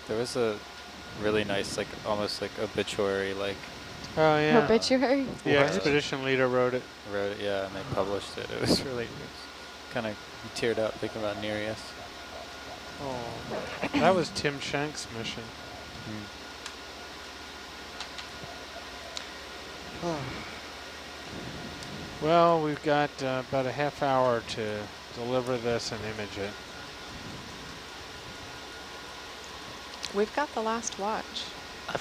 There was a really nice, like almost like obituary, like. Oh yeah. Obituary? The expedition leader wrote it. Yeah, and they published it. It was really kind of teared up thinking about Nereus. Oh, that was Tim Shank's mission. Well, we've got about a half hour to deliver this and image it. We've got the last watch.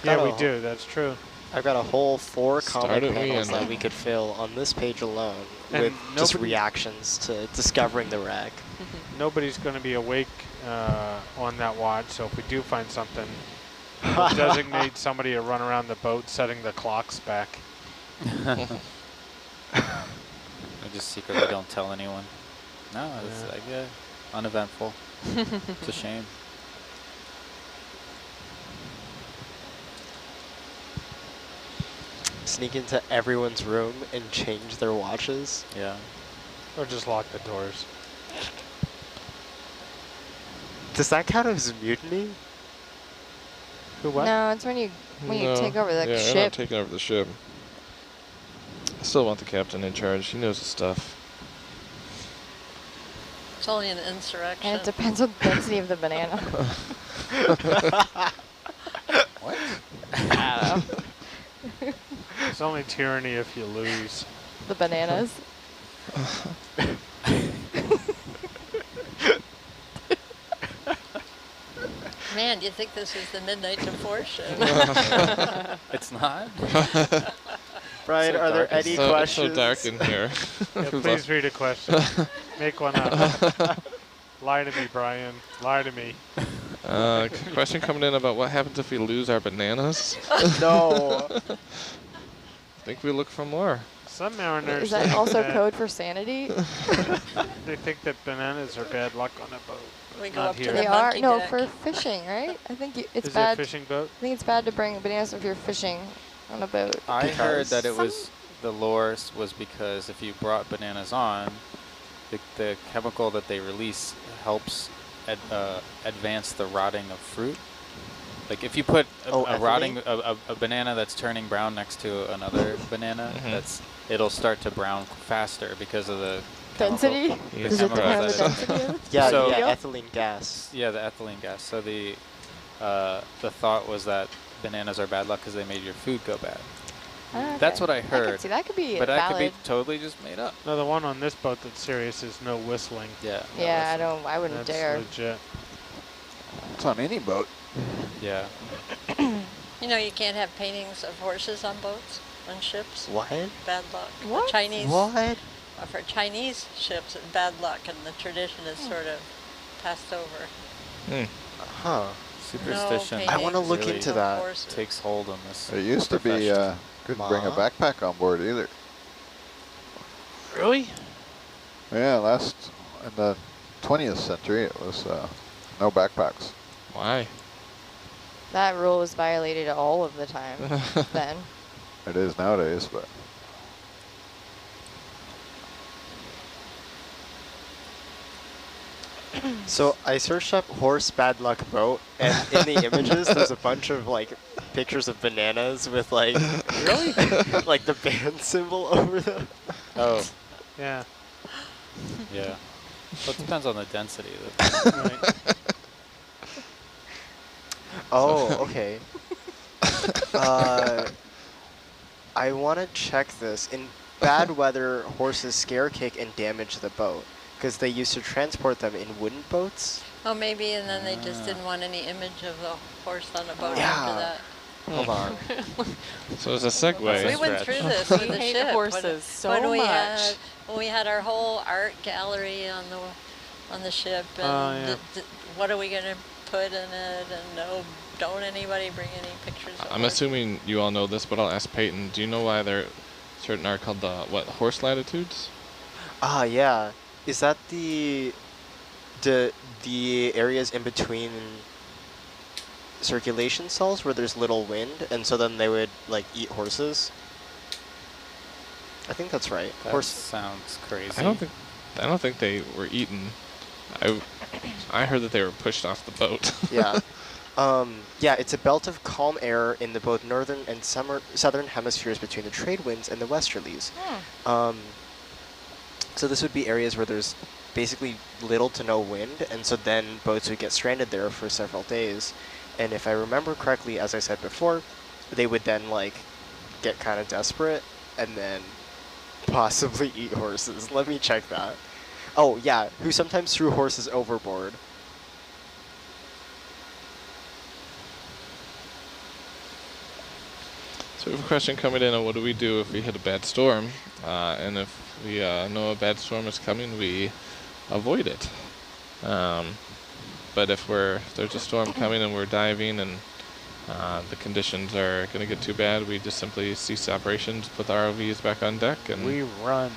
Yeah, we do. That's true. I've got a whole 4 comic panels that we could fill on this page alone with just reactions to discovering the wreck. Nobody's going to be awake on that watch, so if we do find something, we'll designate somebody to run around the boat setting the clocks back. I just secretly don't tell anyone. No, it's like, uneventful. It's a shame. Sneak into everyone's room and change their watches. Yeah. Or just lock the doors. Does that count as mutiny? Who what? No, it's when you take over the ship. ship. Not taking over the ship. I still want the captain in charge. He knows his stuff. It's only an insurrection. And it depends on the density of the banana. What? I don't know. It's only tyranny if you lose. The bananas. Man, do you think this is the midnight to 4 show? It's not? Brian, are there any questions? It's so dark in here. Yeah, please read a question. Make one up. Lie to me, Brian. Lie to me. Question coming in about what happens if we lose our bananas. No. I think we look for more. Some mariners. Is that also code for sanity? They think that bananas are bad luck on a boat. We go up to the They are deck. for fishing, right? I think it's Is bad. it a fishing boat? I think it's bad to bring bananas if you're fishing on a boat. I heard that it was, the lore was because if you brought bananas on, the chemical that they release helps advance the rotting of fruit. Like if you put a banana that's turning brown next to another banana, it'll start to brown faster because of the density. Does it depend on the density? Yeah, ethylene gas. Yeah, the ethylene gas. So the thought was that bananas are bad luck because they made your food go bad. Okay. That's what I heard. I could see that could be but valid. that could be totally just made up. No, the one on this boat that's serious is no whistling. Yeah. Yeah, I wouldn't that's dare. Legit. It's on any boat. Yeah. You know, you can't have paintings of horses on boats, on ships. What? Bad luck. What? The Chinese. What? For Chinese ships, it's bad luck, and the tradition is sort of passed over. Huh. Superstition. No I want to look really into that. Takes hold on this. It used to be couldn't bring a backpack on board either. Really? Yeah, in the 20th century, it was no backpacks. Why? That rule was violated all of the time then. It is nowadays, but. So I searched up horse bad luck boat, and in the images there's a bunch of like pictures of bananas with like like the band symbol over them. Oh. Yeah. Yeah. Well, it depends on the density. Right. Oh, okay. I want to check this. In bad weather, horses scare kick and damage the boat because they used to transport them in wooden boats. Oh, maybe, and then they just didn't want any image of the horse on a boat Yeah. after that. Hold on. So as a segue. We went through this with We the hate ship. horses so when we much. when we had our whole art gallery on the ship, and what are we going to put in it? And no, don't anybody bring any pictures of I'm horses. assuming you all know this, but I'll ask Peyton. Do you know why there certain are called the horse latitudes? Ah, yeah. Is that the areas in between circulation cells where there's little wind, and so then they would like eat horses? I think that's right. That sounds crazy. I don't think they were eaten. I heard that they were pushed off the boat. Yeah. Yeah, it's a belt of calm air in the both northern and southern hemispheres between the trade winds and the westerlies. So this would be areas where there's basically little to no wind, and so then boats would get stranded there for several days. And if I remember correctly, as I said before, they would then like get kind of desperate and then possibly eat horses. Let me check that. Oh yeah, who sometimes threw horses overboard. So we have a question coming in on what do we do if we hit a bad storm, and if we know a bad storm is coming, we avoid it. But if there's a storm coming and we're diving and the conditions are going to get too bad, we just simply cease operations, put the ROVs back on deck, and we run.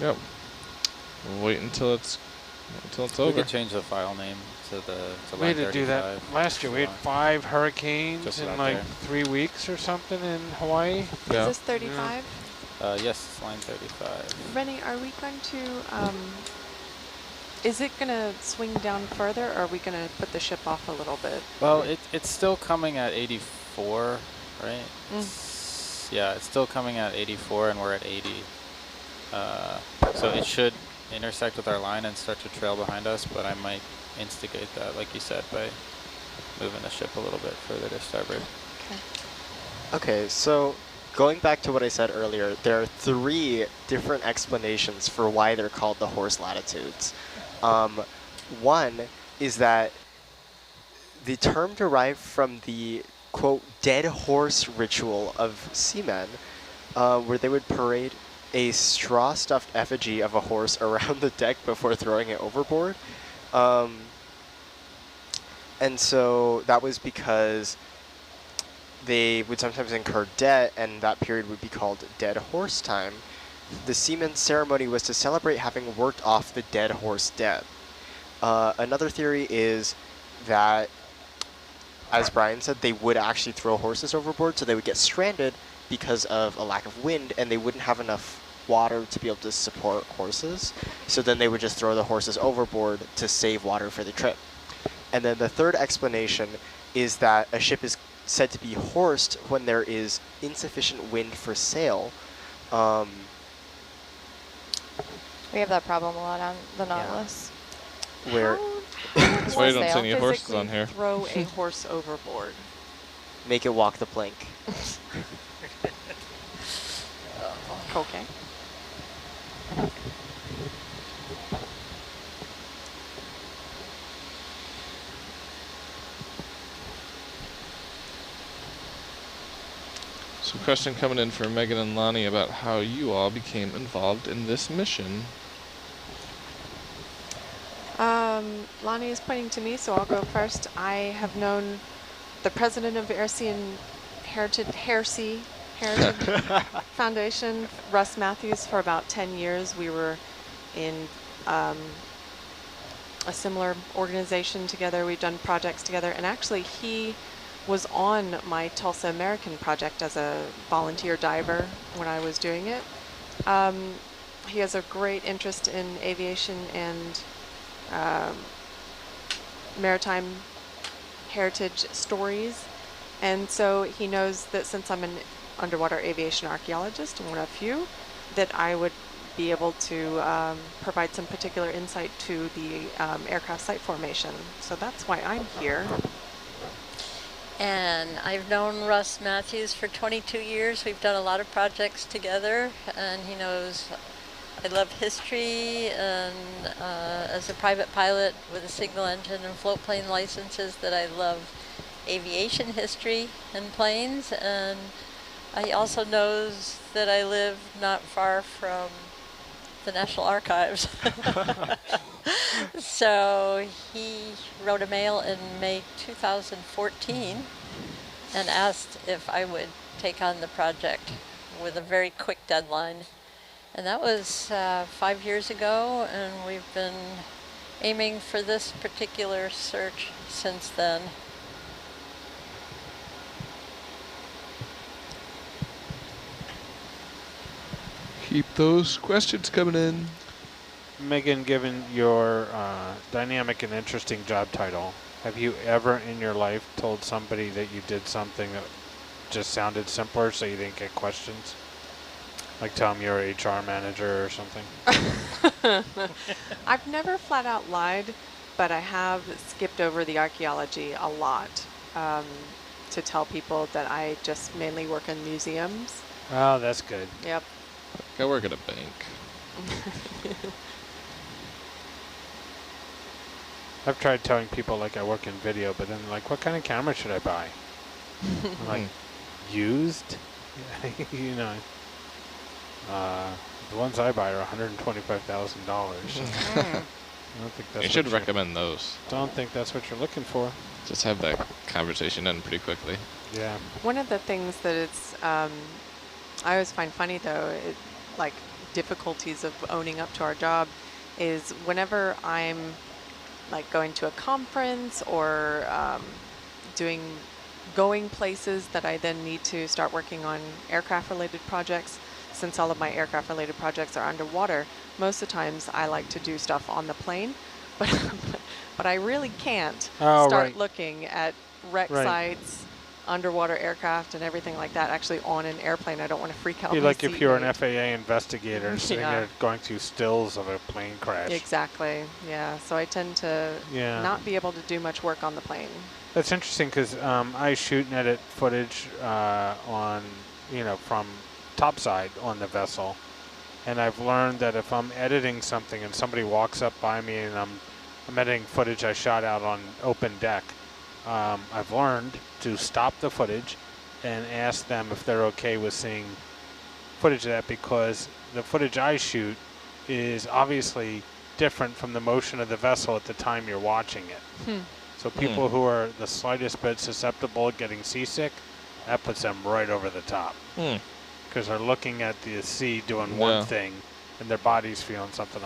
Yep. We'll wait until it's over. We could change the file name to We had to do that 35 last year. We had 5 hurricanes Just in about like there. 3 weeks or something in Hawaii. Yeah. Is this 35? Yes, it's line 35. Rennie, are we going to, is it going to swing down further, or are we going to put the ship off a little bit? Well, it's still coming at 84, right? Yeah, it's still coming at 84, and we're at 80. So it should intersect with our line and start to trail behind us, but I might instigate that, like you said, by moving the ship a little bit further to starboard. Okay, so going back to what I said earlier, there are 3 different explanations for why they're called the horse latitudes. One is that the term derived from the, quote, dead horse ritual of seamen, where they would parade a straw-stuffed effigy of a horse around the deck before throwing it overboard. And so that was because they would sometimes incur debt, and that period would be called dead horse time. The seaman's ceremony was to celebrate having worked off the dead horse debt. Another theory is that, as Brian said, they would actually throw horses overboard, so they would get stranded because of a lack of wind, and they wouldn't have enough water to be able to support horses. So then they would just throw the horses overboard to save water for the trip. And then the third explanation is that a ship is said to be horsed when there is insufficient wind for sail. We have that problem a lot on the Nautilus. Where That's why you don't see Sail. any horses on here. Throw a horse overboard. make it walk the plank. Okay. So question coming in for Megan and Lonnie about how you all became involved in this mission. Lonnie is pointing to me, so I'll go first. I have known the president of Airsean Heritage Foundation, Russ Matthews, for about 10 years. We were in a similar organization together. We've done projects together, and actually he was on my Tulsa American project as a volunteer diver when I was doing it. He has a great interest in aviation and maritime heritage stories, and so he knows that since I'm an underwater aviation archaeologist and one of few, that I would be able to provide some particular insight to the aircraft site formation. So that's why I'm here. And I've known Russ Matthews for 22 years. We've done a lot of projects together, and he knows I love history, and as a private pilot with a single engine and float plane licenses, that I love aviation history and planes. And he also knows that I live not far from the National Archives. So he wrote a mail in May 2014 and asked if I would take on the project with a very quick deadline. And that was 5 years ago, and we've been aiming for this particular search since then. Keep those questions coming in. Megan, given your dynamic and interesting job title, Have you ever in your life told somebody that you did something that just sounded simpler so you didn't get questions? Like tell them you're a HR manager or something? I've never flat out lied, but I have skipped over the archaeology a lot to tell people that I just mainly work in museums. Oh, that's good. Yep. I work at a bank. I've tried telling people like I work in video, but then like, what kind of camera should I buy? I'm like, used? You know, the ones I buy are $125,000. I don't think that's You should recommend those. Don't think that's what you're looking for. Just have that conversation done pretty quickly. Yeah. One of the things that it's, I always find funny though, like difficulties of owning up to our job is whenever I'm like going to a conference or going places that I then need to start working on aircraft related projects. Since all of my aircraft related projects are underwater, most of the times I like to do stuff on the plane, but I really can't start looking at wreck sites, underwater aircraft and everything like that actually on an airplane. I don't want to freak out. Like if you're an FAA investigator sitting there going through stills of a plane crash. Exactly. Yeah. So I tend to not be able to do much work on the plane. That's interesting because I shoot and edit footage on, from topside on the vessel. And I've learned that if I'm editing something and somebody walks up by me and I'm editing footage I shot out on open deck, I've learned to stop the footage and ask them if they're okay with seeing footage of that, because the footage I shoot is obviously different from the motion of the vessel at the time you're watching it. So people who are the slightest bit susceptible to getting seasick, that puts them right over the top. Because they're looking at the sea doing one thing and their body's feeling something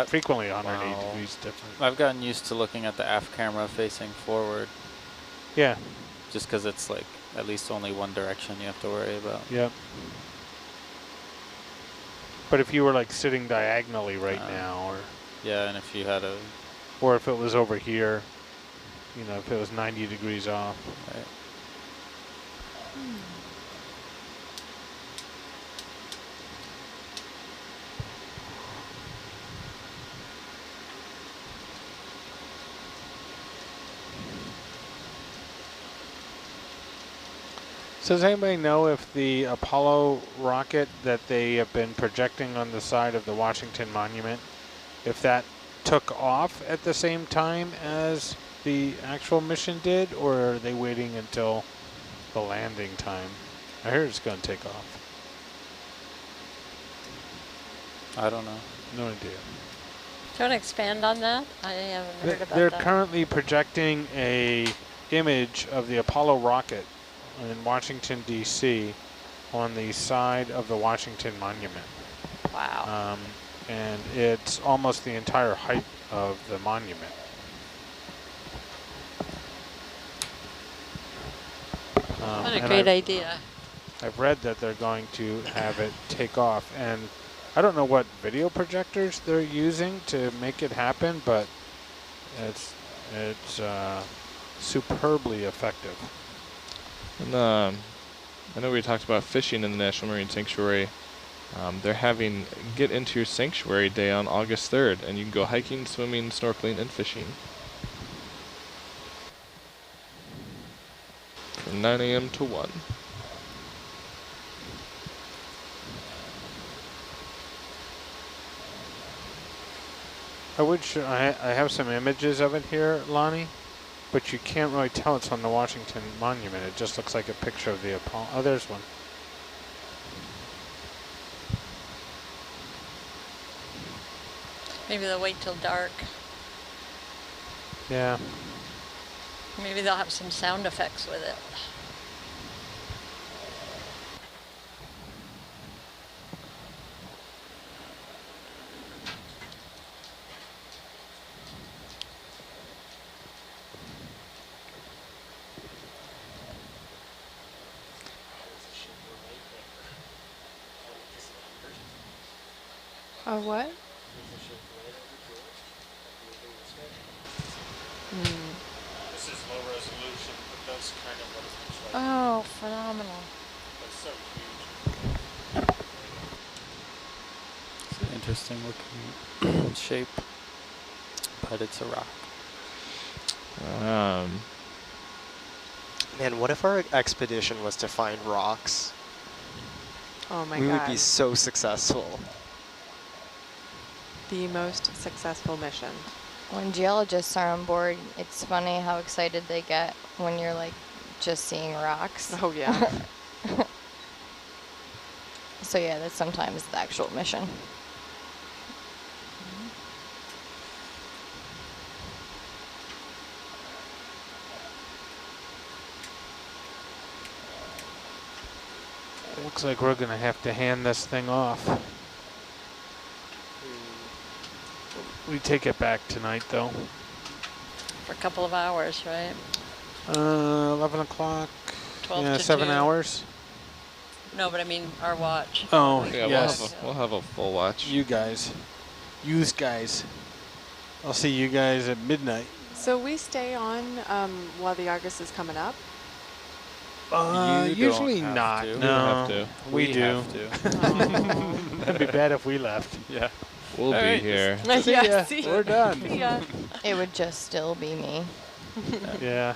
frequently 180 degrees different. I've gotten used to looking at the aft camera facing forward. Yeah. Just because it's like at least only one direction you have to worry about. Yep. But if you were like sitting diagonally right now, or and if you had or if it was over here, if it was 90 degrees off. Right. So does anybody know if the Apollo rocket that they have been projecting on the side of the Washington Monument, if that took off at the same time as the actual mission did, or are they waiting until the landing time? I heard it's going to take off. I don't know. No idea. Do you want to expand on that? I haven't heard about that. They're currently projecting a image of the Apollo rocket in Washington, D.C. on the side of the Washington Monument. Wow. And it's almost the entire height of the monument. What a great idea. I've read that they're going to have it take off, and I don't know what video projectors they're using to make it happen, but it's superbly effective. And I know we talked about fishing in the National Marine Sanctuary. They're having Get Into Your Sanctuary Day on August 3rd, and you can go hiking, swimming, snorkeling, and fishing. From 9 a.m. to 1. I have some images of it here, Lonnie, but you can't really tell it's on the Washington Monument. It just looks like a picture of the Apollo. Oh, there's one. Maybe they'll wait till dark. Yeah. Maybe they'll have some sound effects with it. Oh, what? is kind of what it looks like. Oh, phenomenal. It's so huge. It's an interesting looking shape, but it's a rock. Man, what if our expedition was to find rocks? Oh my We God. would be so successful. The most successful mission. When geologists are on board, it's funny how excited they get when you're like just seeing rocks. Oh yeah. So yeah, that's sometimes the actual mission. Looks like we're gonna have to hand this thing off. We take it back tonight though. For a couple of hours, right? 11 o'clock. 12 Yeah, to 7 2. hours. No, but I mean our watch. Oh, Yeah, yes. we'll have a full watch. You guys. Yous guys. I'll see you guys at midnight. So we stay on while the Argus is coming up. You Usually don't have not. to. No, We don't have we do. have to. That'd be bad if we left. Yeah. We'll All be right. here. See ya. We're done. Yeah. It would just still be me. Yeah.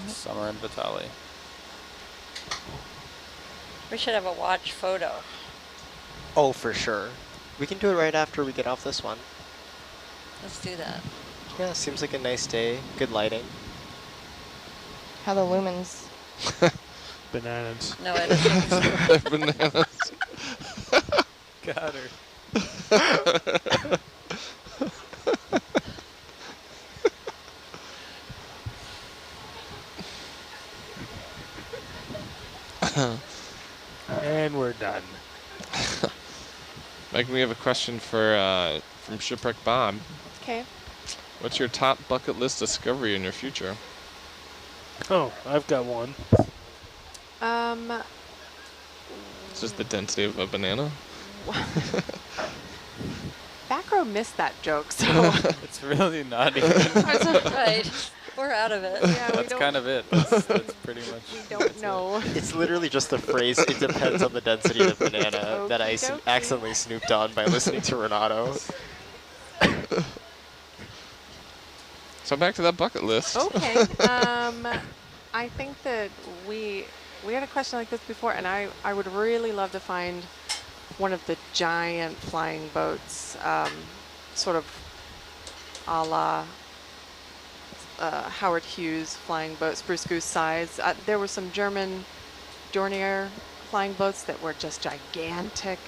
Summer in Vitali. We should have a watch photo. Oh, for sure. We can do it right after we get off this one. Let's do that. Yeah, seems like a nice day. Good lighting. How the lumens. Bananas. No editing. Bananas. Got her. And we're done. Mike, we have a question for from Shipwreck Bob. Okay. What's your top bucket list discovery in your future? Oh, I've got one. It's just the density of a banana. Back row missed that joke, so It's really not even. Right. We're out of it. yeah, we That's don't, kind of it. That's pretty much. we don't know. It's literally just the phrase, it depends on the density of the banana, that I Okey-dokey. accidentally snooped on by listening to Renato. So back to that bucket list. Okay. I think that we had a question like this before, and I would really love to find one of the giant flying boats, sort of a la Howard Hughes flying boat, Spruce Goose size. There were some German Dornier flying boats that were just gigantic.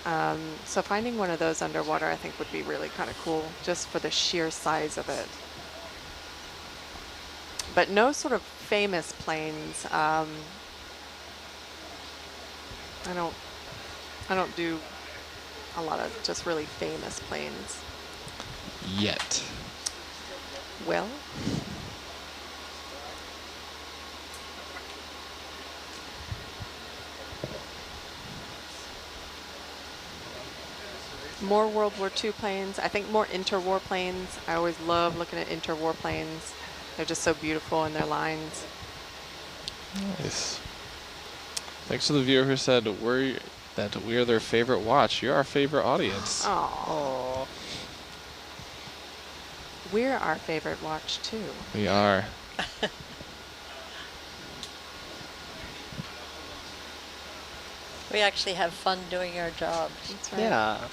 So finding one of those underwater, I think, would be really kind of cool, just for the sheer size of it. But no sort of famous planes. I don't do a lot of just really famous planes. Yet. Well, more World War II planes. I think more interwar planes. I always love looking at interwar planes. They're just so beautiful in their lines. Nice. Thanks to the viewer who said we are their favorite watch. You're our favorite audience. Oh, we're our favorite watch too. We are. We actually have fun doing our jobs. That's right. Yeah.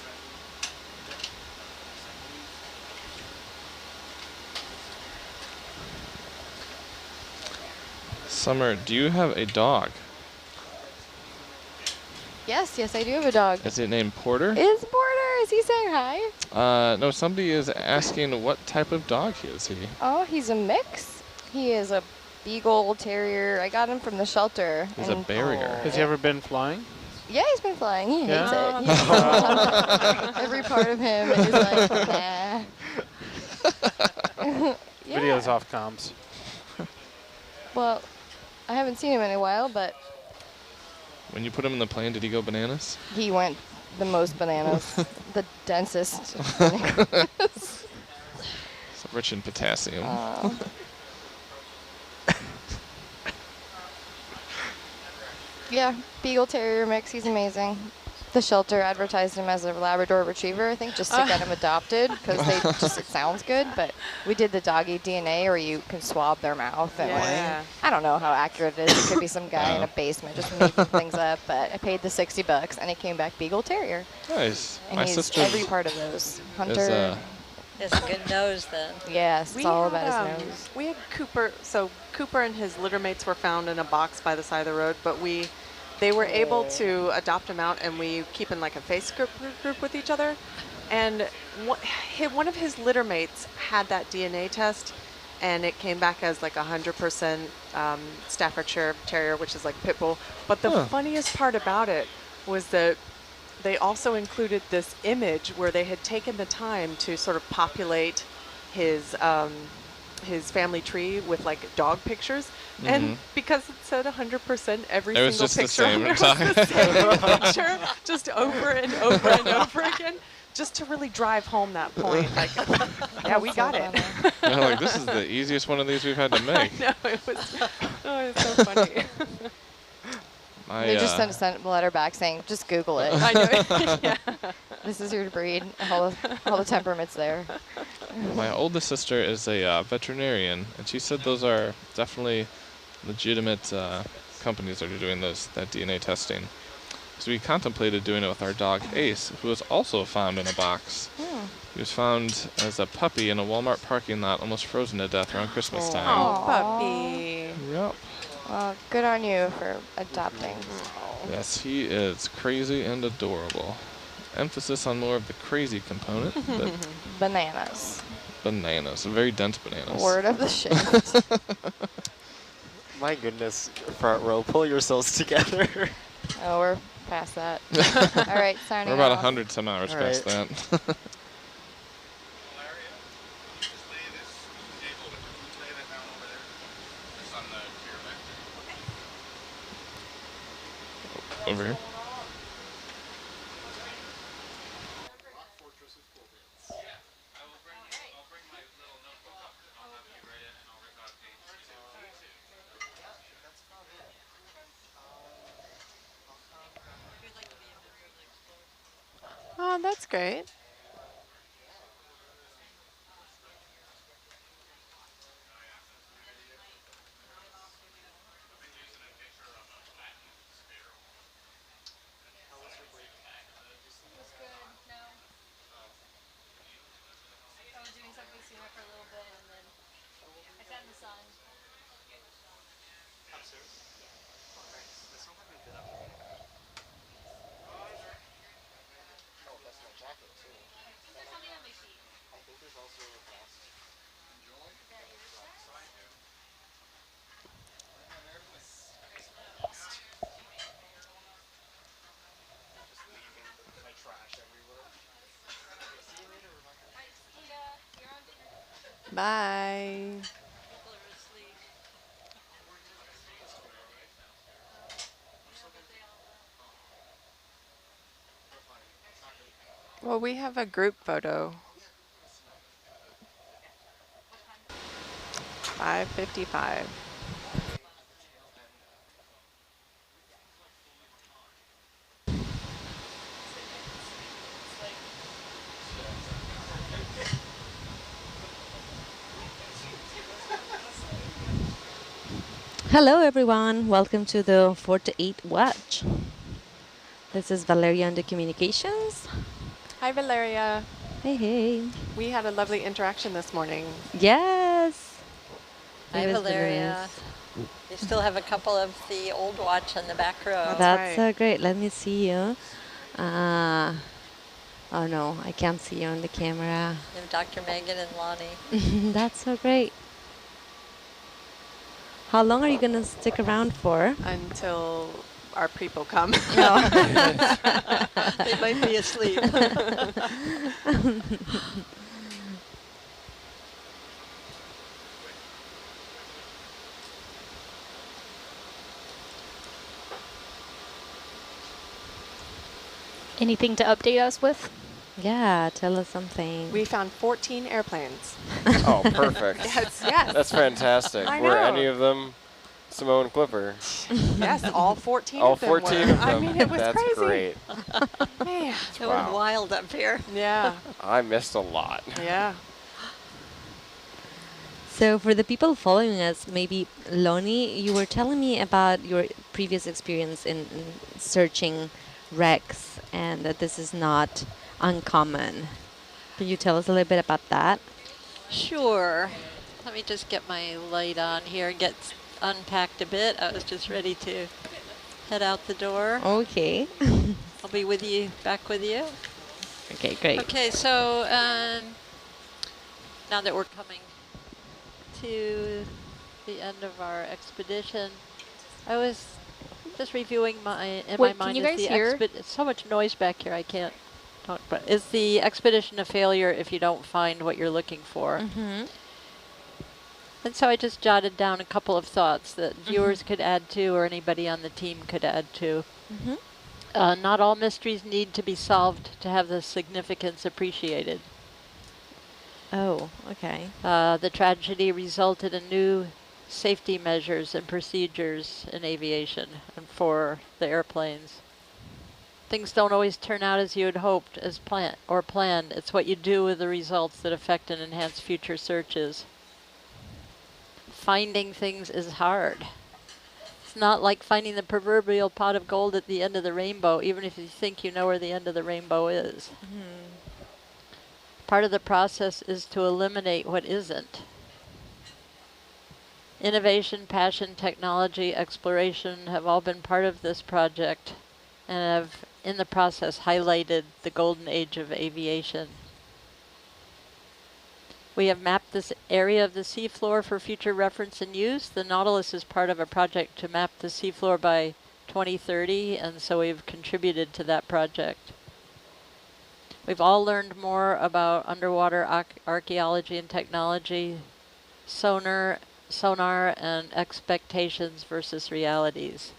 Summer, do you have a dog? Yes, I do have a dog. Is it named Porter? Is Porter? Is he saying hi? No, somebody is asking what type of dog is he? Oh, he's a mix. He is a Beagle Terrier. I got him from the shelter. He's a barrier. Has he ever been flying? Yeah, he's been flying. He hates Yeah? it. He- every part of him is like, nah. Yeah. Video's off comms. Well, I haven't seen him in a while, but When you put him in the plane, did he go bananas? he went the most bananas, the densest. It's rich in potassium. Yeah, Beagle Terrier mix. He's amazing. The shelter advertised him as a Labrador Retriever, I think, just to get him adopted because it sounds good. But we did the doggy DNA where you can swab their mouth. And Yeah. I don't know how accurate it is. It could be some guy in a basement just making things up. But I paid the $60 and he came back Beagle Terrier. Nice. And My he's sister every part of those. Hunter. He has a good nose then. Yes, it's all about his nose. We had Cooper, so Cooper and his litter mates were found in a box by the side of the road, but they were able to adopt him out, and we keep in like a Facebook group with each other. And one of his litter mates had that DNA test, and it came back as like 100% Staffordshire Terrier, which is like pit bull. But the funniest part about it was that they also included this image where they had taken the time to sort of populate his family tree with like dog pictures. And because it said 100%, every single picture on there was the same picture, just over and over and over again, just to really drive home that point. Like, yeah, we got it. They're like, this is the easiest one of these we've had to make. I know, it was so funny. They just sent a letter back saying, just Google it. I know. Yeah. This is your breed. All the temperaments there. My oldest sister is a veterinarian, and she said those are definitely legitimate companies that are doing that DNA testing. So we contemplated doing it with our dog Ace, who was also found in a box. He was found as a puppy in a Walmart parking lot, almost frozen to death around Christmas time. Oh, puppy. Yep. Well, good on you for adopting. Yes, he is crazy and adorable. Emphasis on more of the crazy component, but Bananas. bananas, very dense bananas. Word of the shift. My goodness, front row, pull yourselves together. Oh, we're past that. All right, signing We're about off. 100 some hours past that. Over here. Oh, that's great. Bye. Well, we have a group photo. 5:55. Hello everyone, welcome to the 4 to 8 watch. This is Valeria on the communications. Hi, Valeria. Hey, hey. We had a lovely interaction this morning. Yes. Hi, It was Valeria. delicious. You still have a couple of the old watch in the back row. That's great. Let me see you. Oh no, I can't see you on the camera. You have Dr. Megan and Lonnie. That's so great. How long are you going to stick around for? Until our people come. No. They might be asleep. Anything to update us with? Yeah, tell us something. We found 14 airplanes. Oh, perfect. Yes. That's fantastic. I Were know. any of them Samoan Clipper. Yes, all 14 All of them 14 were. of them. I mean, it was That's crazy. great. Man. It was wild up here. Yeah. I missed a lot. Yeah. So for the people following us, maybe Lonnie, you were telling me about your previous experience in searching wrecks and that this is not uncommon. Can you tell us a little bit about that? Sure. Let me just get my light on here and get unpacked a bit. I was just ready to head out the door. Okay. I'll be with you, back with you. Okay, great. Okay, so now that we're coming to the end of our expedition, I was just reviewing my Wait, mind can you is guys the hear? it's so much noise back here I can't talk, but is the expedition a failure if you don't find what you're looking for? Mm-hmm. And so I just jotted down a couple of thoughts that viewers could add to or anybody on the team could add to. Mm-hmm. Not all mysteries need to be solved to have the significance appreciated. Oh, okay. The tragedy resulted in new safety measures and procedures in aviation and for the airplanes. Things don't always turn out as you had hoped, as planned. It's what you do with the results that affect and enhance future searches. Finding things is hard. It's not like finding the proverbial pot of gold at the end of the rainbow, even if you think you know where the end of the rainbow is. Part of the process is to eliminate what isn't. Innovation, passion, technology, exploration have all been part of this project and have, in the process, highlighted the golden age of aviation. We have mapped this area of the seafloor for future reference and use. The Nautilus is part of a project to map the seafloor by 2030, and so we've contributed to that project. We've all learned more about underwater archaeology and technology, sonar and expectations versus realities.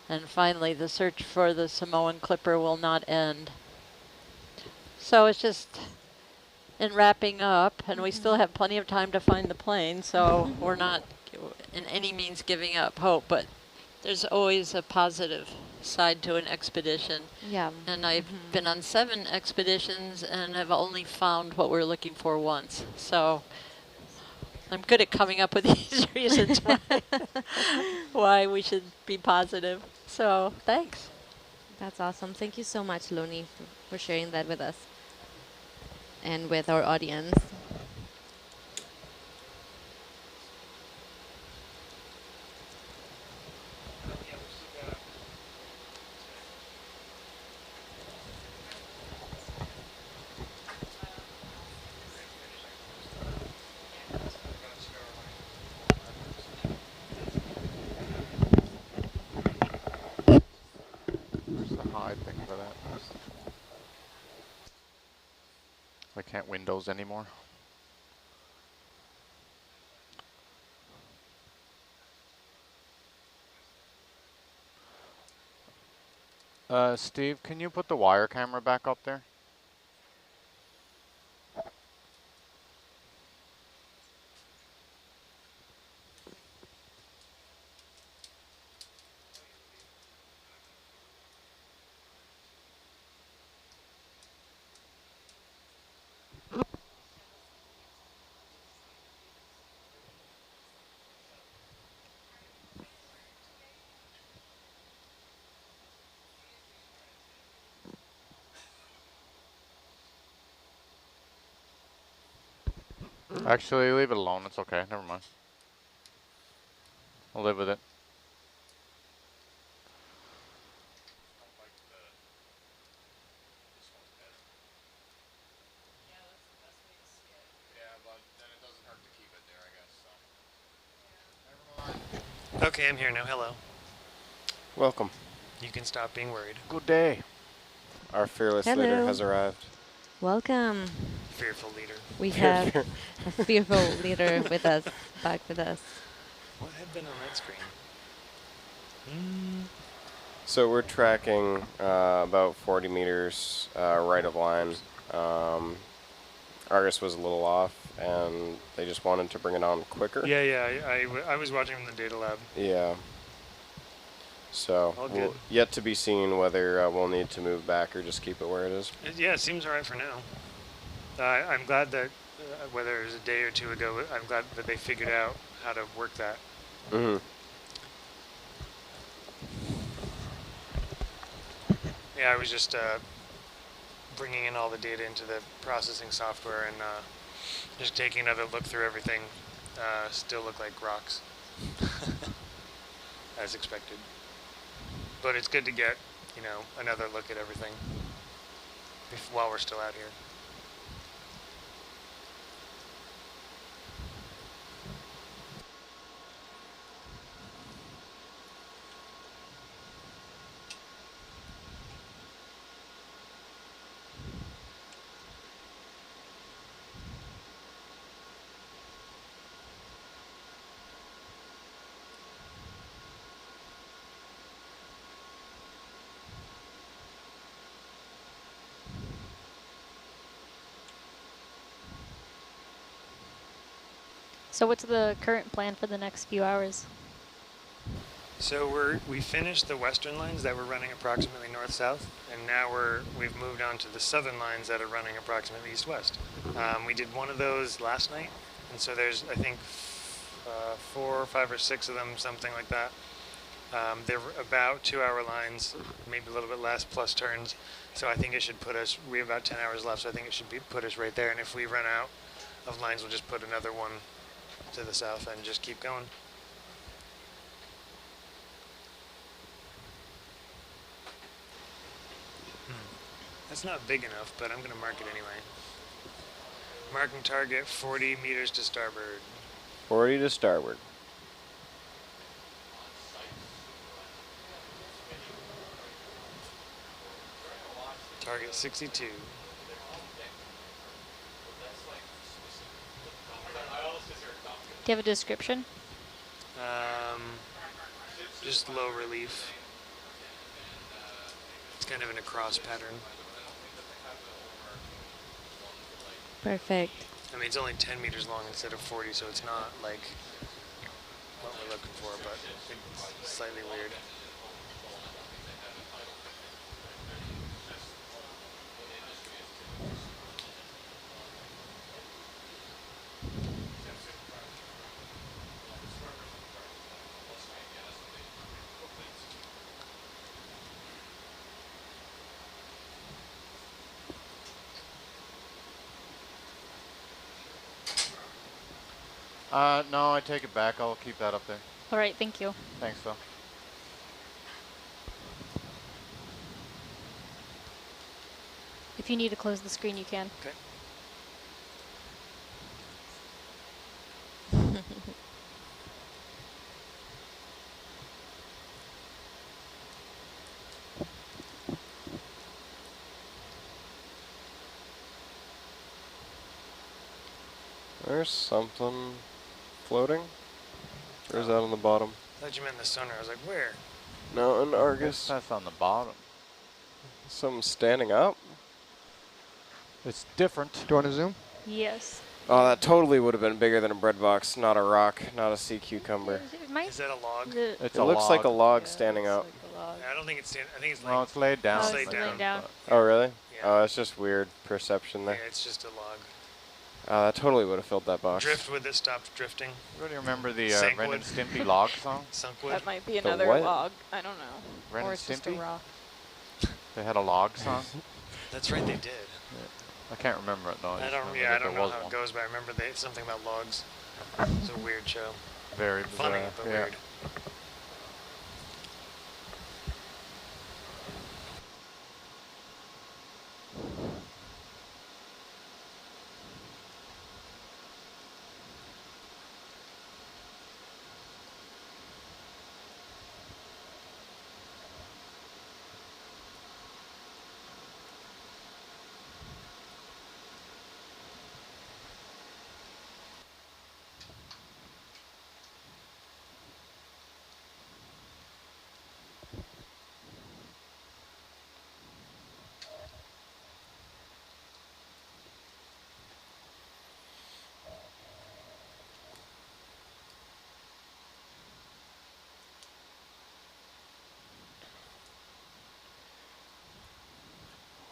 And finally, the search for the Samoan Clipper will not end. So it's just in wrapping up, and we still have plenty of time to find the plane, so we're not in any means giving up hope, but there's always a positive side to an expedition. Yeah. And I've been on 7 expeditions and have only found what we're looking for once. So I'm good at coming up with these reasons why we should be positive. So thanks. That's awesome. Thank you so much, Lonnie, for sharing that with us and with our audience. There's the hide thing for that. I can't Windows anymore. Steve, can you put the wire camera back up there? Actually, leave it alone. It's okay. Never mind. I'll live with it. Okay, I'm here now. Hello. Welcome. You can stop being worried. Good day. Our fearless Hello. leader has arrived. Welcome. Fearful leader. We have a fearful leader with us, back with us. What had been on that screen? So we're tracking about 40 meters right of line. Argus was a little off, and they just wanted to bring it on quicker. Yeah, I was watching from the data lab. Yeah. So, All good. yet to be seen whether we'll need to move back or just keep it where it is. Yeah, it seems all right for now. I'm glad that, whether it was a day or two ago, I'm glad that they figured out how to work that. Mm-hmm. Yeah, I was just bringing in all the data into the processing software and just taking another look through everything. Still look like rocks, as expected. But it's good to get, you know, another look at everything while we're still out here. So what's the current plan for the next few hours? So we finished the western lines that were running approximately north-south, and now we've moved on to the southern lines that are running approximately east-west. We did one of those last night, and so there's, I think, 4 or 5 or 6 of them, something like that. They're about 2-hour lines, maybe a little bit less, plus turns. So I think it should put us, we have about 10 hours left, so I think it should put us right there. And if we run out of lines, we'll just put another one to the south and just keep going. That's not big enough, but I'm going to mark it anyway. Marking target 40 meters to starboard. 40 to starboard. Target 62. Do you have a description? Just low relief. It's kind of in a cross pattern. Perfect. I mean, it's only 10 meters long instead of 40, so it's not like what we're looking for, but it's slightly weird. No, I take it back. I'll keep that up there. All right, thank you. Thanks, Phil. If you need to close the screen, you can. Okay. There's something floating? Or is that on the bottom? I thought you meant the sonar. I was like, where? No, in Argus. That's on the bottom. Something standing up? It's different. Do you want to zoom? Yes. Oh, that totally would have been bigger than a bread box, not a rock, not a sea cucumber. Is that a log? It's It a looks like a log. log standing up. I don't think it's standing. I think it's like. No, it's laid down. It's laid down. Oh, really? Yeah. Oh, that's just weird perception Yeah, there. it's just a log. Oh, that totally would have filled that box. Driftwood that stopped drifting. Everybody remember the Sank Ren wood. and Stimpy log song? Sunk wood. That might be The another what? log. I don't know. Ren Or and it's just a Stimpy? rock. They had a log song? That's right, they did. I can't remember it though. I just don't. remember Yeah, I that don't there know was how one. it goes, but I remember something about logs. It's a weird show. Very bizarre. Funny, but yeah. weird.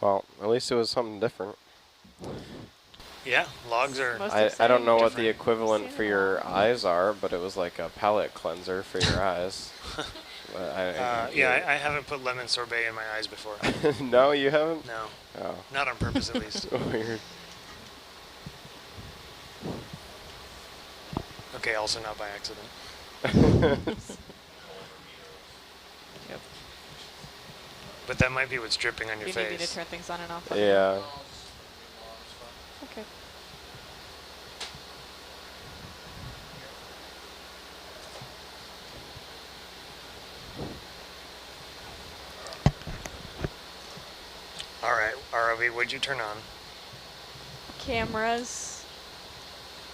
Well, at least it was something different. Yeah, logs are. I don't know what the different. equivalent for your eyes are, but it was like a palate cleanser for your eyes. Yeah, I haven't put lemon sorbet in my eyes before. No, you haven't? No. Oh. Not on purpose, at least. Weird. Okay, also not by accident. Yep. But that might be what's dripping on your You face. need me to turn things on and off? Yeah. Okay. All right, ROV, what'd you turn on? Cameras.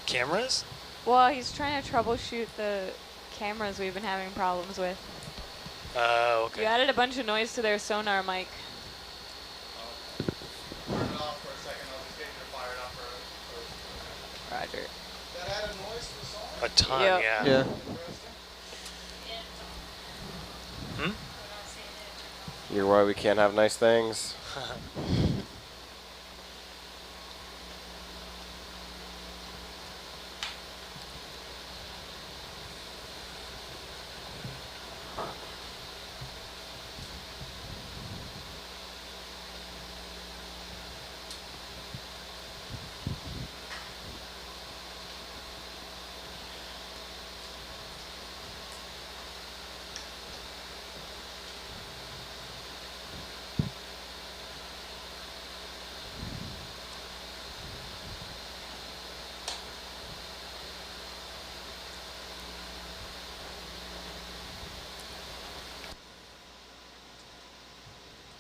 Cameras? Well, he's trying to troubleshoot the cameras we've been having problems with. Okay. You added a bunch of noise to their sonar mic. Turn it off for a second. I'll just get you fired up for Roger. That added noise to the sonar? A ton, Yep. yeah. Yeah. Hmm? You're why we can't have nice things.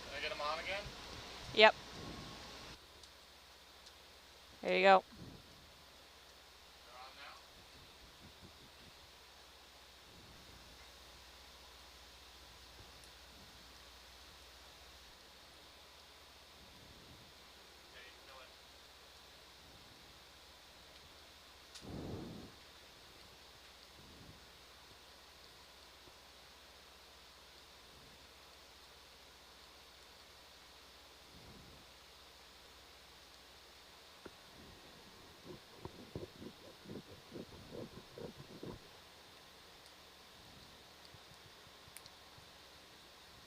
Can I get them on again? Yep. There you go. They're on now? Okay, kill it.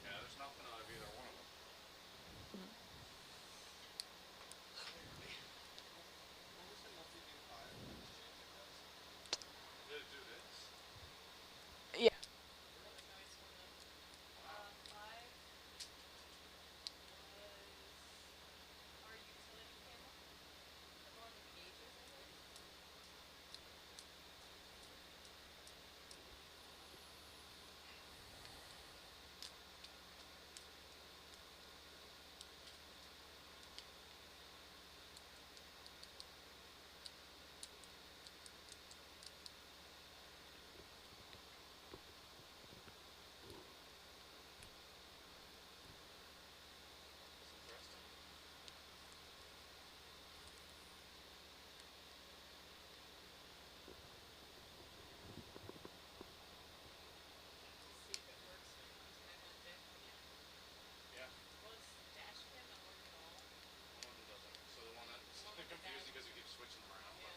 Yeah, there's nothing out of either one of them. Did it do this? Yeah. Confusing because you keep switching them around, but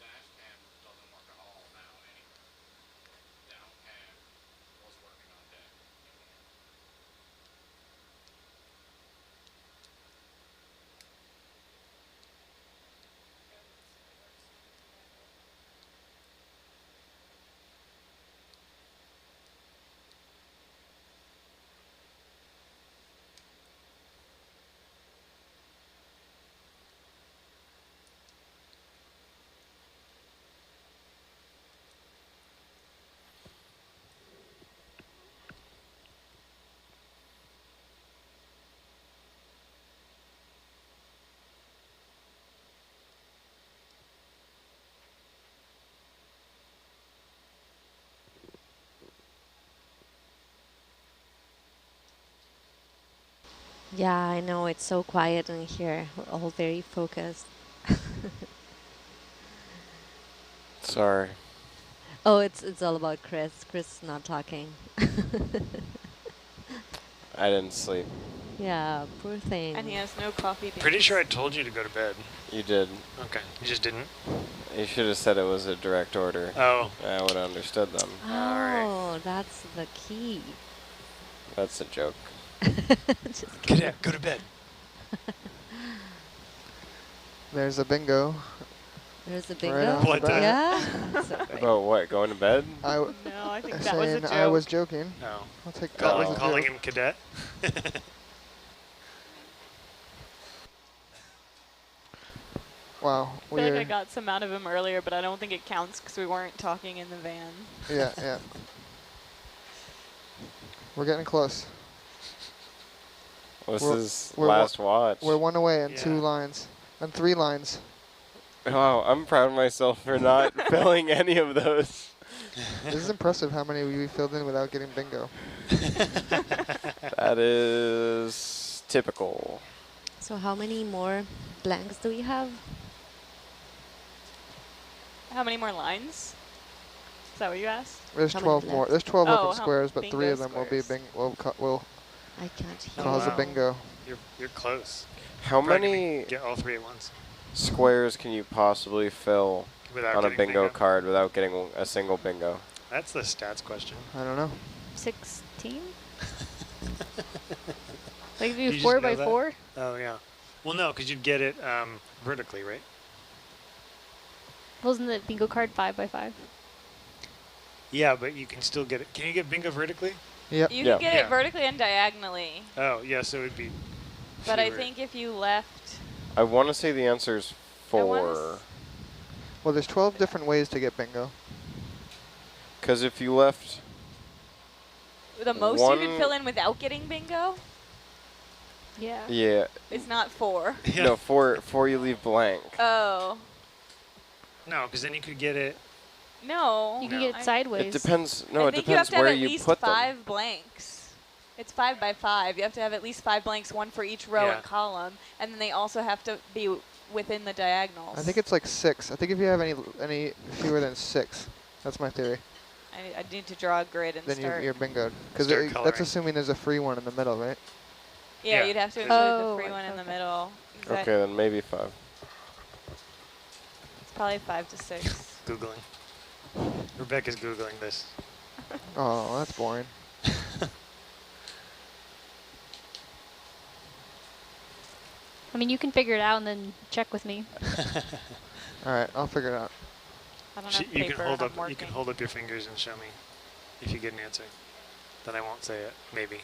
dash cam doesn't work at all now anywhere. Down cam was working on deck. Yeah, I know. It's so quiet in here. We're all very focused. Sorry. Oh, it's all about Chris. Chris is not talking. I didn't sleep. Yeah, poor thing. And he has no coffee beans. Pretty sure I told you to go to bed. You did. Okay. You just didn't? You should have said it was a direct order. Oh. I would have understood them. Oh, that's the key. That's a joke. Just kidding. Go to bed. There's a bingo. There's a Right bingo? off the What the- bat. Yeah? So great. About what? Going to bed? No, I think that was a Saying joke. I was joking. No. I'll take that was a Calling joke. him cadet? Wow. I feel like I got some out of him earlier, but I don't think it counts because we weren't talking in the van. Yeah, yeah. We're getting close. This We're- is we're last watch. We're one away in Yeah. 2 lines. And 3 lines. Wow, I'm proud of myself for not filling any of those. This is impressive how many we filled in without getting bingo. That is typical. So how many more blanks do we have? How many more lines? Is that what you asked? There's How many 12 more. left? There's 12 Oh, open how squares, but bingo 3 of them will be squares. will I can't hear. cause wow. a bingo. You're close. How Probably gonna many get all 3 at once squares can you possibly fill without on a getting bingo card without getting a single bingo? That's the stats question. I don't know. 16? Like if You you just 4 know by that? 4? Oh yeah. Well, no, because you'd get it vertically, right? Wasn't the bingo card 5 by 5? Yeah, but you can still get it. Can you get bingo vertically? Yep. You Yeah. can get Yeah. it vertically and diagonally, Oh yeah, so it'd be. but I fewer. think if you left, I want to say the answer is I wanna 4. Well, there's 12 different ways to get bingo. Because if you left, the most you One- could fill in without getting bingo Yeah. yeah, is not 4. Yeah. no, 4 you leave blank. Oh. No, because then you could get it. No. You can No. get it sideways. It depends. No, I it think you have depends to have where at you least put them. 5 blanks. It's 5 by 5. You have to have at least 5 blanks, 1 for each row Yeah. and column, and then they also have to be within the diagonals. I think it's like 6. I think if you have any fewer than 6, that's my theory. I need to draw a grid and Then start. you're bingoed. Because Start that's coloring. assuming there's a free one in the middle, right? Yeah, Yeah. you'd have to include Oh, the free one in the okay. middle. 'Cause that- Okay, then maybe 5. It's probably 5 to 6. Googling. Rebecca's Googling this. Oh, that's boring. I mean, you can figure it out and then check with me. All right, I'll figure it out. I don't have You paper. can hold I'm up. You working. can hold up your fingers and show me if you get an answer. Then I won't say it. Maybe.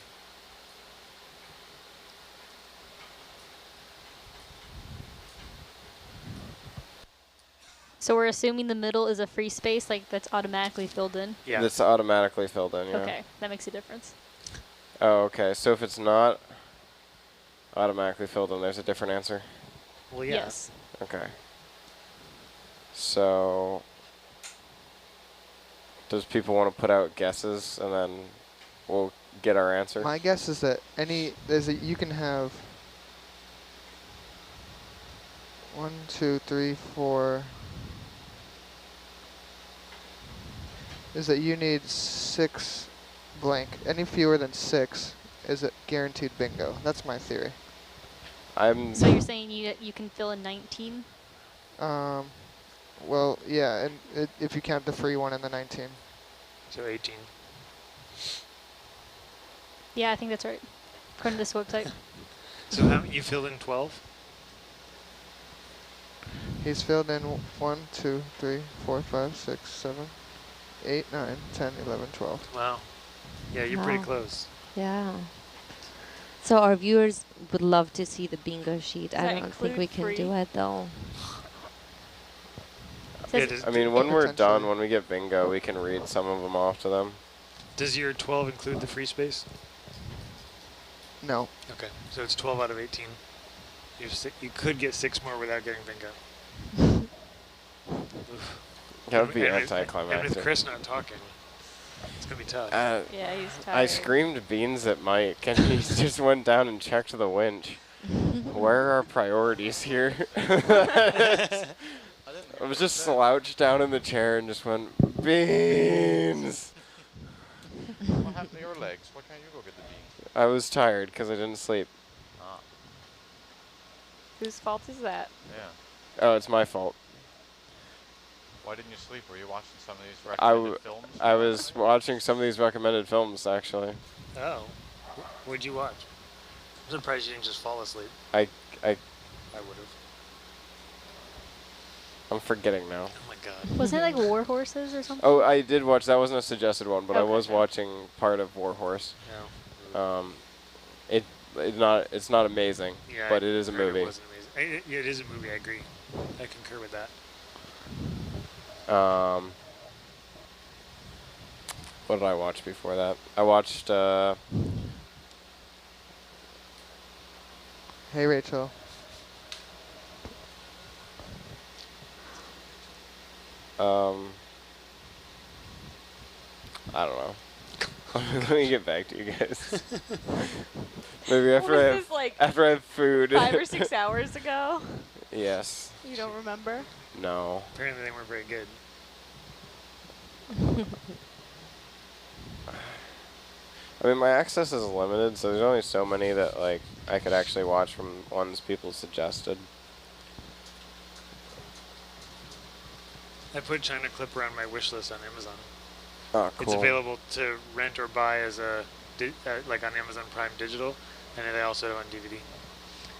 So we're assuming the middle is a free space, like that's automatically filled in. Yeah. That's automatically filled in, yeah. Okay, that makes a difference. Oh, okay. So if it's not automatically filled in, there's a different answer? Well, yeah. Yes. Okay. So does people want to put out guesses and then we'll get our answer? My guess is that you can have 1, 2, 3, 4. Is that you need 6 blank. Any fewer than 6 is a guaranteed bingo. That's my theory. So you're saying you can fill in 19? Well, yeah, and if you count the free one and the 19. So 18. Yeah, I think that's right. According to this website. So how you filled in 12? He's filled in 1, 2, 3, 4, 5, 6, 7, 8, 9, 10, 11, 12. Wow. Yeah, you're pretty Wow. close. Yeah. So our viewers would love to see the bingo sheet. Does I that don't think we include can free? do it though. Says I mean, when we're done, Potentially. when we get bingo, we can read some of them off to them. Does your 12 include the free space? No. Okay, so it's 12 out of 18. You could get 6 more without getting bingo. Oof. That would be And with anticlimactic. Chris not talking, it's going to be tough. Yeah, he's tired. I screamed beans at Mike, and he just went down and checked the winch. Where are our priorities here? I was just slouched down in the chair and just went, beans! What happened to your legs? Why can't you go get the beans? I was tired because I didn't sleep. Whose fault is that? Yeah. Oh, it's my fault. Why didn't you sleep? Were you watching some of these I recommended films? was watching some of these recommended films, actually. Oh. What'd you watch? I'm surprised you didn't just fall asleep. I I would have. I'm forgetting now. Oh my god. Wasn't it like War Horses or something? Oh, I did watch. That wasn't a suggested one, but I Okay. was watching part of War Horse. No. It's not amazing, Yeah, but it is a I heard movie. It wasn't amazing. Yeah, it is a movie. I agree. I concur with that. What did I watch before that? I watched. Hey, Rachel. I don't know. Let me get back to you guys. Maybe What was this, like, after I have food. 5 or 6 hours ago? Yes. You don't remember? No. Apparently they weren't very good. I mean, my access is limited, so there's only so many that like I could actually watch from ones people suggested. I put China Clipper on my wish list on Amazon. Oh, cool. It's available to rent or buy as a like on Amazon Prime Digital, and they also have on DVD.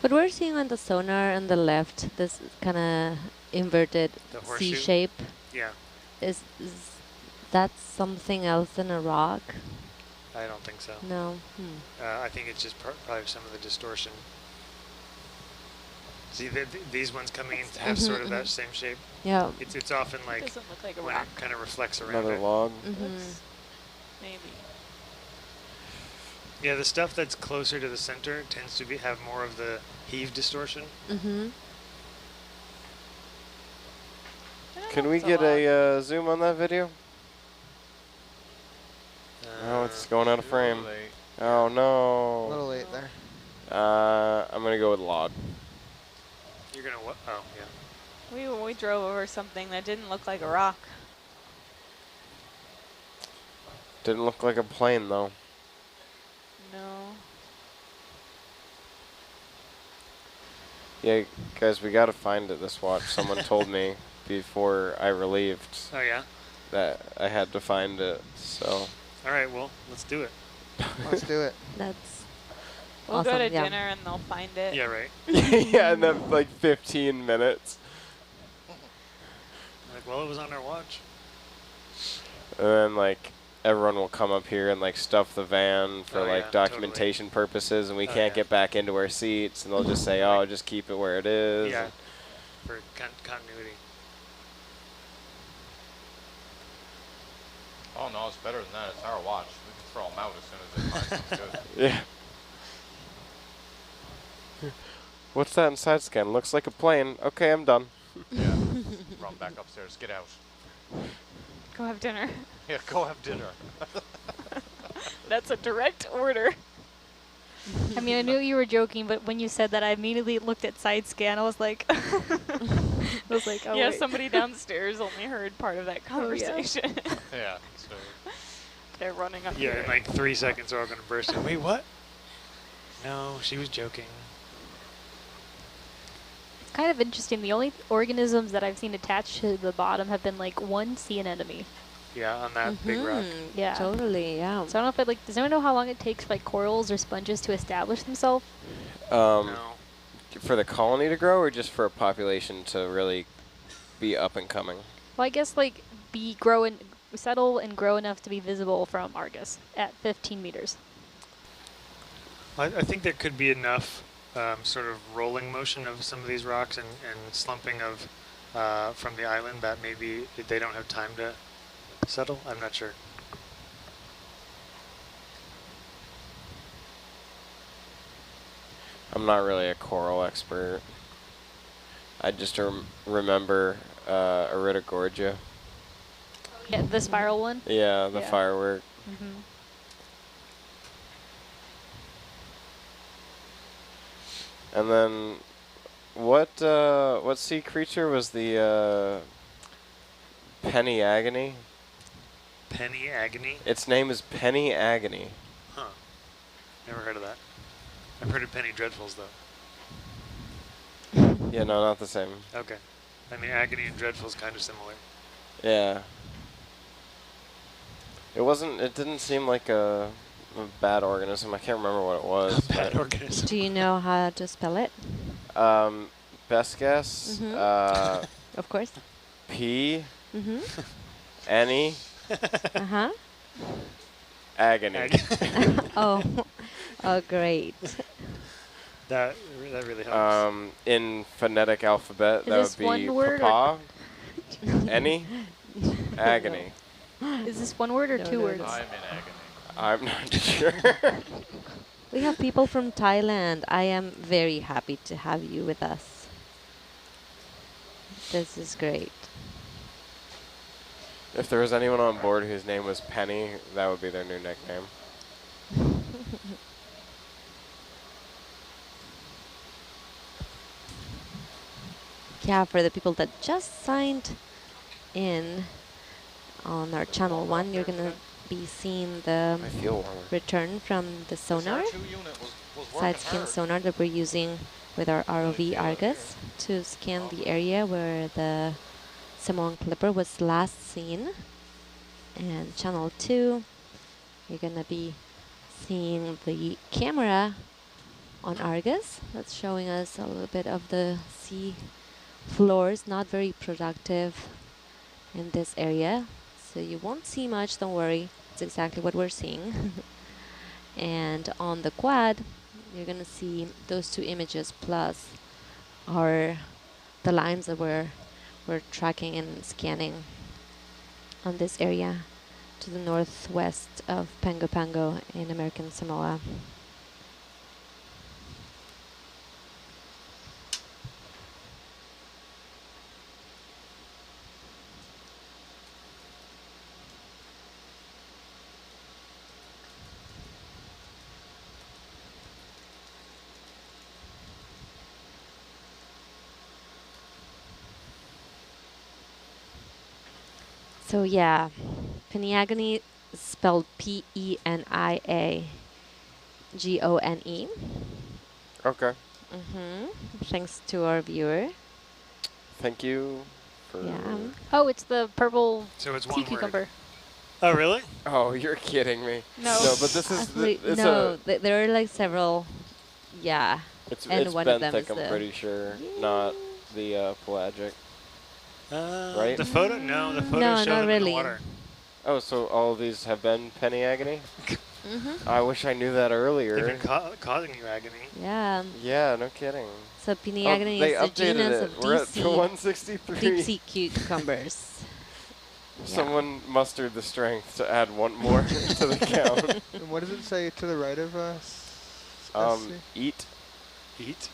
What we're seeing on the sonar on the left, this kind of inverted The horseshoe? C shape, Yeah, is that something else than a rock? I don't think so. No. I think it's just probably some of the distortion. See, these ones coming in have sort of that same shape. Yeah. It's often like Doesn't look like a when rock. it kind of reflects around Another it. log. Looks maybe. Yeah, the stuff that's closer to the center tends to have more of the heave distortion. Mm-hmm. Can we get a zoom on that video? Oh, it's going out of frame. Oh A no. little late there. I'm gonna go with log. You're gonna what? Oh, yeah. We drove over something that didn't look like a rock. Didn't look like a plane though. No. Yeah, guys, we gotta find it this watch. Someone told me before I relieved Oh, yeah? that I had to find it, so. All right, well, let's do it. Let's do it. That's We'll awesome. go to yeah. dinner and they'll find it. Yeah, right. Yeah, in that like 15 minutes. Like, well, it was on our watch. And then like everyone will come up here and like stuff the van for Oh, like yeah, documentation purposes, and we Oh, can't yeah. get back into our seats, and they'll just say, "Oh, just keep it where it is." Yeah, for continuity. Oh no, it's better than that. It's our watch. We can throw them out as soon as they find something good. Yeah. What's that in side scan? Looks like a plane. Okay, I'm done. Yeah. Run back upstairs. Get out. Go have dinner. Yeah, go have dinner. That's a direct order. I mean, I knew you were joking, but when you said that, I immediately looked at side scan. I was like, oh, Yeah, wait. somebody downstairs only heard part of that Oh, yeah. conversation. Yeah. So They're running up Yeah, here. in like 3 seconds they're all gonna burst in. Wait, what? No, she was joking. It's kind of interesting. The only organisms that I've seen attached to the bottom have been like one sea anemone. Yeah, on that big rock. Yeah. Totally, yeah. So I don't know if it, like, does anyone know how long it takes for like corals or sponges to establish themselves? No. For the colony to grow, or just for a population to really be up and coming? Well, I guess like settle and grow enough to be visible from Argus at 15 meters. I think there could be enough sort of rolling motion of some of these rocks and slumping of from the island that maybe they don't have time to settle. I'm not sure. I'm not really a coral expert. I just remember Iridogorgia. Yeah, the spiral one. Yeah, the firework. Mm-hmm. And then, what sea creature was the Penny Agony? Penny Agony? Its name is Penny Agony. Huh. Never heard of that. I've heard of Penny Dreadfuls, though. Yeah, no, not the same. Okay. I mean, Agony and Dreadful's kind of similar. Yeah. It didn't seem like a bad organism. I can't remember what it was. A bad organism. Do you know how to spell it? Best guess, Of course. P, Mm-hmm. Any, Uh-huh. Agony. Oh. Oh, great. That really helps. In phonetic alphabet, Is that this would be one word Papa, Any, Agony. Is this one word or two words? I'm in agony. I'm not sure. We have people from Thailand. I am very happy to have you with us. This is great. If there was anyone on board whose name was Penny, that would be their new nickname. Yeah, for the people that just signed in on our channel 1, you're going to be seeing the I feel warmer. return from the sonar, Was side scan sonar that we're using with our ROV Argus to scan the area where the Samoan Clipper was last seen. And channel 2, you're going to be seeing the camera on Argus. That's showing us a little bit of the sea floors, not very productive in this area. So you won't see much, don't worry. It's exactly what we're seeing. And on the quad, you're going to see those 2 images plus the lines that we're tracking and scanning on this area to the northwest of Pago Pago in American Samoa. So yeah, Peniagone is spelled P-E-N-I-A-G-O-N-E. Okay. Thanks to our viewer. Thank you for... Yeah. Oh, it's the purple So it's sea one word. cucumber. Oh, really? Oh, you're kidding me. No. No, but this is... it's no, there are like several, yeah. It's and one of them benthic, is I'm the pretty sure, not the pelagic. Right? The photo? No, the photo No, showed not them in really. the water. Oh, so all of these have been penny agony? I wish I knew that earlier. They've been causing you agony. Yeah. Yeah, no kidding. So Peniagone they is the updated genus it. of We're at 163. deep sea cucumbers. Someone mustered the strength to add one more to the count. And what does it say to the right of us? Eat. Eat?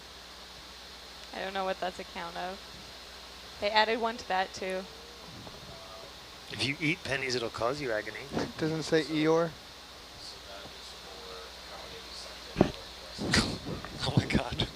I don't know what that's a count of. They added one to that too. If you eat pennies, it'll cause you agony. Doesn't it say Eeyore? Oh my god.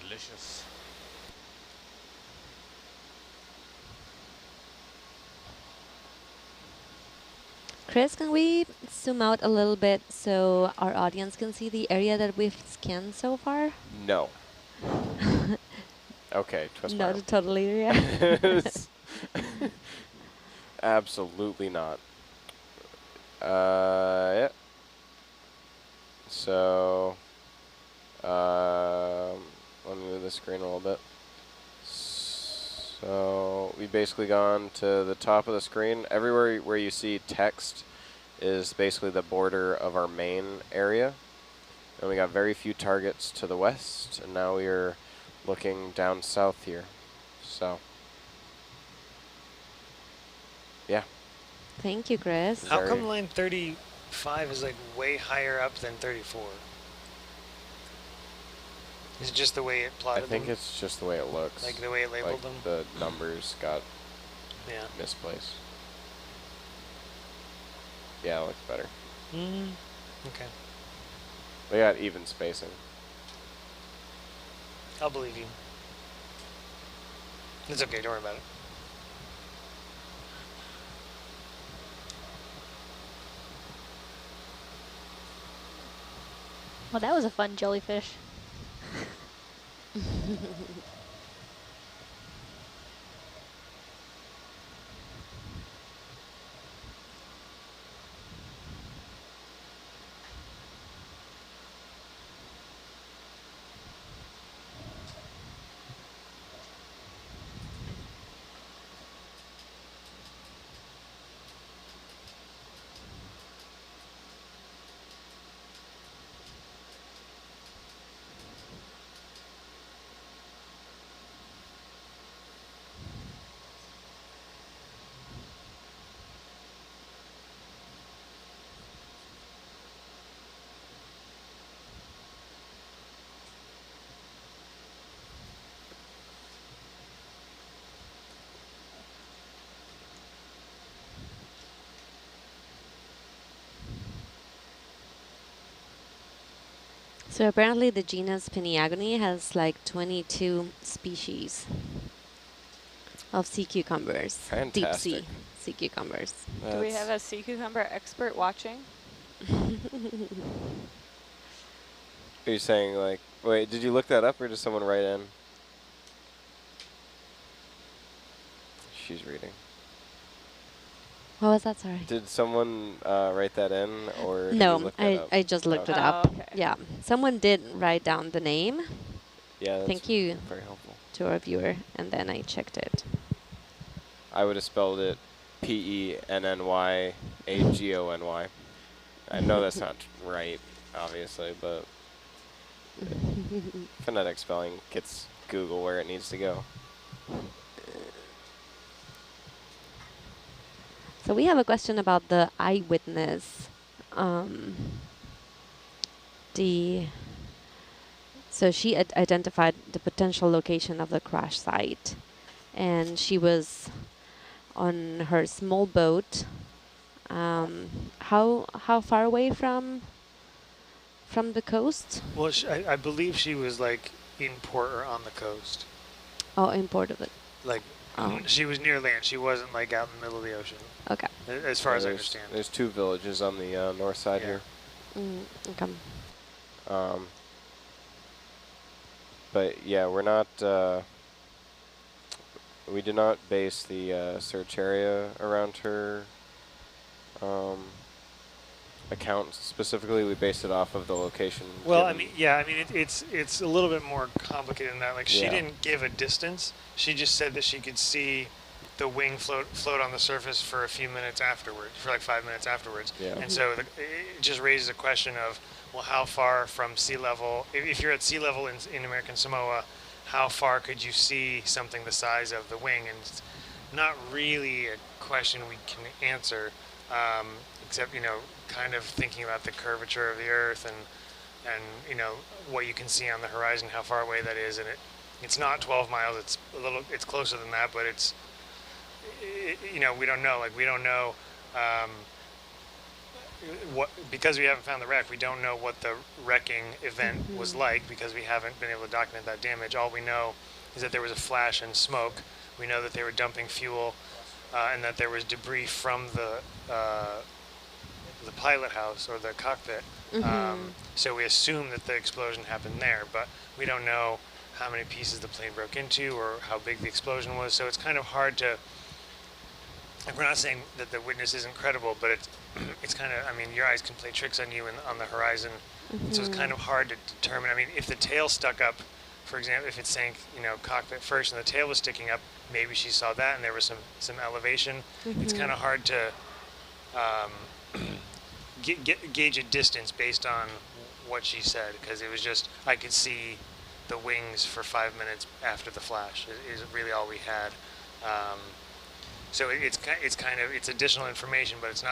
Delicious. Chris, can we zoom out a little bit so our audience can see the area that we've scanned so far? No. Okay, twist my Not arm. totally, yeah. Absolutely not. Yeah. So, let me move the screen a little bit. So, we've basically gone to the top of the screen. Everywhere where you see text is basically the border of our main area. And we got very few targets to the west, and now we are looking down south here. So, yeah. Thank you, Chris. How come line 35 is like way higher up than 34? Is it just the way it I plotted think them? it's just the way it looks. Like the way it labeled them? The numbers got Yeah. misplaced. Yeah, it looks better. Okay. They got even spacing. I'll believe you. It's okay, don't worry about it. Well, that was a fun jellyfish. So apparently the genus Peniagone has like 22 species of sea cucumbers. Deep Fantastic. sea sea cucumbers. Do we have a sea cucumber expert watching? Are you saying like, wait, did you look that up or did someone write in? She's reading. What was that? Sorry. Did someone write that in or did you No, look that up? I just looked it up. okay. Yeah, someone did write down the name. Yeah, that's Thank you very helpful. to our viewer, and then I checked it. I would have spelled it P-E-N-N-Y-A-G-O-N-Y. I know that's not right, obviously, but phonetic spelling gets Google where it needs to go. So we have a question about the eyewitness. So she identified the potential location of the crash site, and she was on her small boat. How far away from the coast? Well, I believe she was like in port or on the coast. Oh, in port of it. Like, she was near land. She wasn't like out in the middle of the ocean. Okay. As far as I understand. There's two villages on the north side here. Okay. But yeah, we're not. We did not base the search area around her account specifically. We based it off of the location. Well, I mean, yeah, I mean, it's a little bit more complicated than that. Like, she Yeah. didn't give a distance. She just said that she could see the wing float on the surface for a few minutes afterwards, for like 5 minutes afterwards. Yeah. And so it just raises a question of, well, how far from sea level, if you're at sea level in American Samoa, how far could you see something the size of the wing? And it's not really a question we can answer, except, you know, kind of thinking about the curvature of the Earth and you know, what you can see on the horizon, how far away that is. And it's not 12 miles, it's closer than that, but you know, we don't know. Like, we don't know because we haven't found the wreck, we don't know what the wrecking event was like, because we haven't been able to document that damage. All we know is that there was a flash and smoke. We know that they were dumping fuel and that there was debris from the pilot house or the cockpit. So we assume that the explosion happened there, but we don't know how many pieces the plane broke into or how big the explosion was. So it's kind of hard to, like, we're not saying that the witness isn't credible, but it's kind of, I mean, your eyes can play tricks on you on the horizon. So it's kind of hard to determine. I mean, if the tail stuck up, for example, if it sank, you know, cockpit first and the tail was sticking up, maybe she saw that and there was some elevation. It's kind of hard to gauge a distance based on what she said, because it was just, I could see the wings for 5 minutes after the flash is really all we had. So it's additional information, but it's not